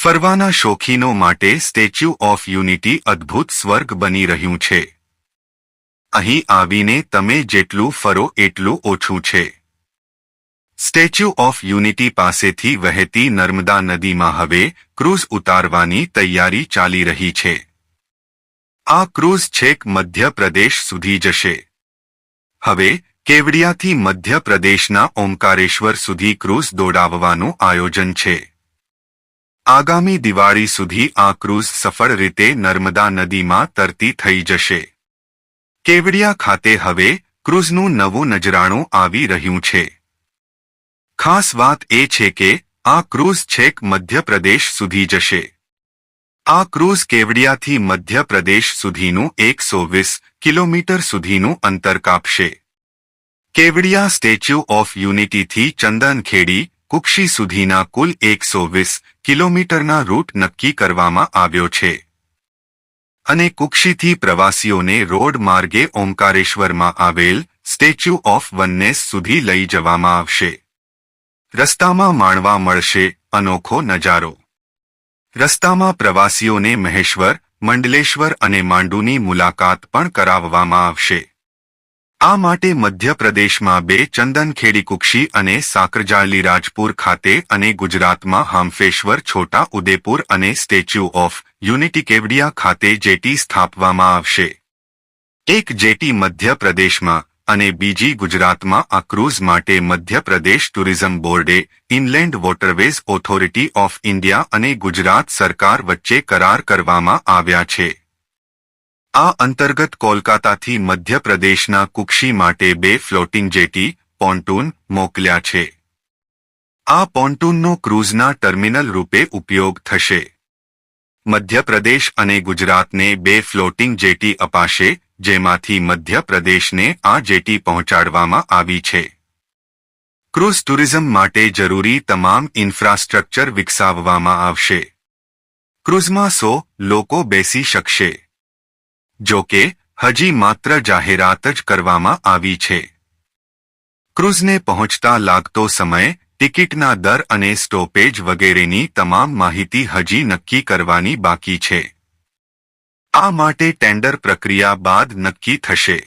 ફરવાના શોખીનો માટે statue of unity અદ્ભુત સ્વર્ગ બની રહ્યું છે. અહીં આવીને તમે જેટલું ફરો એટલું ઓછું છે. સ્ટેચ્યુ ઓફ યુનિટી પાસેથી વહેતી નર્મદા નદીમાં હવે ક્રૂઝ ઉતારવાની તૈયારી ચાલી રહી છે. આ ક્રૂઝ છેક મધ્યપ્રદેશ સુધી જશે. હવે કેવડિયાથી મધ્યપ્રદેશના ઓમકારેશ્વર સુધી ક્રૂઝ દોડાવવાનું આયોજન છે. આગામી દિવાળી સુધી આ ક્રૂઝ સફળ રીતે નર્મદા નદીમાં તરતી થઈ જશે. કેવડિયા ખાતે હવે ક્રૂઝનું નવું નજરાણું આવી રહ્યું છે. ખાસ વાત એ છે કે આ ક્રૂઝ છેક મધ્યપ્રદેશ સુધી જશે. આ ક્રૂઝ કેવડિયાથી મધ્યપ્રદેશ સુધીનું 120 કિલોમીટર સુધીનું અંતર કાપશે. કેવડિયા સ્ટેચ્યુ ઓફ યુનિટીથી ચંદનખેડી કુક્ષી સુધીના કુલ 120 કિલોમીટરના રૂટ નક્કી કરવામાં આવ્યો છે. અને કુક્ષીથી પ્રવાસીઓને રોડ માર્ગે ઓમકારેશ્વરમાં આવેલ સ્ટેચ્યુ ઓફ વનનેસ સુધી લઈ જવામાં આવશે. રસ્તામાં માણવા મળશે અનોખો નજારો. રસ્તામાં પ્રવાસીઓને મહેશ્વર, મંડલેશ્વર અને માંડુની મુલાકાત પણ કરાવવામાં આવશે. આ માટે મધ્યપ્રદેશમાં 2 ચંદનખેડી કુક્ષી અને સાકરજાલીરાજપુર ખાતે અને ગુજરાતમાં હામફેશ્વર, છોટા ઉદેપુર અને સ્ટેચ્યુ ઓફ યુનિટી કેવડિયા ખાતે જેટી સ્થાપવામાં આવશે. એક જેટી મધ્યપ્રદેશમાં અને બીજી ગુજરાતમાં આ ક્રૂઝ માટે મધ્યપ્રદેશ ટુરિઝમ બોર્ડે, inland waterways authority of India અને ગુજરાત સરકાર વચ્ચે કરાર કરવામાં આવ્યા છે. આ અંતર્ગત કોલકાતાથી મધ્યપ્રદેશના કુક્ષી માટે 2 ફ્લોટિંગ જેટી પોન્ટૂન મોકલ્યા છે. આ પોન્ટૂનનો ક્રૂઝના ટર્મિનલ રૂપે ઉપયોગ થશે. મધ્યપ્રદેશ અને ગુજરાતને 2 ફ્લોટિંગ જેટી અપાશે, જેમાંથી મધ્યપ્રદેશને આ જેટી પહોંચાડવામાં આવી છે. ક્રૂઝ ટુરિઝમ માટે જરૂરી તમામ ઇન્ફ્રાસ્ટ્રક્ચર વિકસાવવામાં આવશે. ક્રૂઝમાં 100 લોકો બેસી શકશે. જો કે હજી માત્ર જાહેરાત જ કરવામાં આવી છે. ક્રૂઝને પહોંચતા લાગતો સમય, ટિકિટના દર અને સ્ટોપેજ વગેરેની તમામ માહિતી હજી નક્કી કરવાની બાકી છે. આ માટે ટેન્ડર પ્રક્રિયા બાદ નક્કી થશે.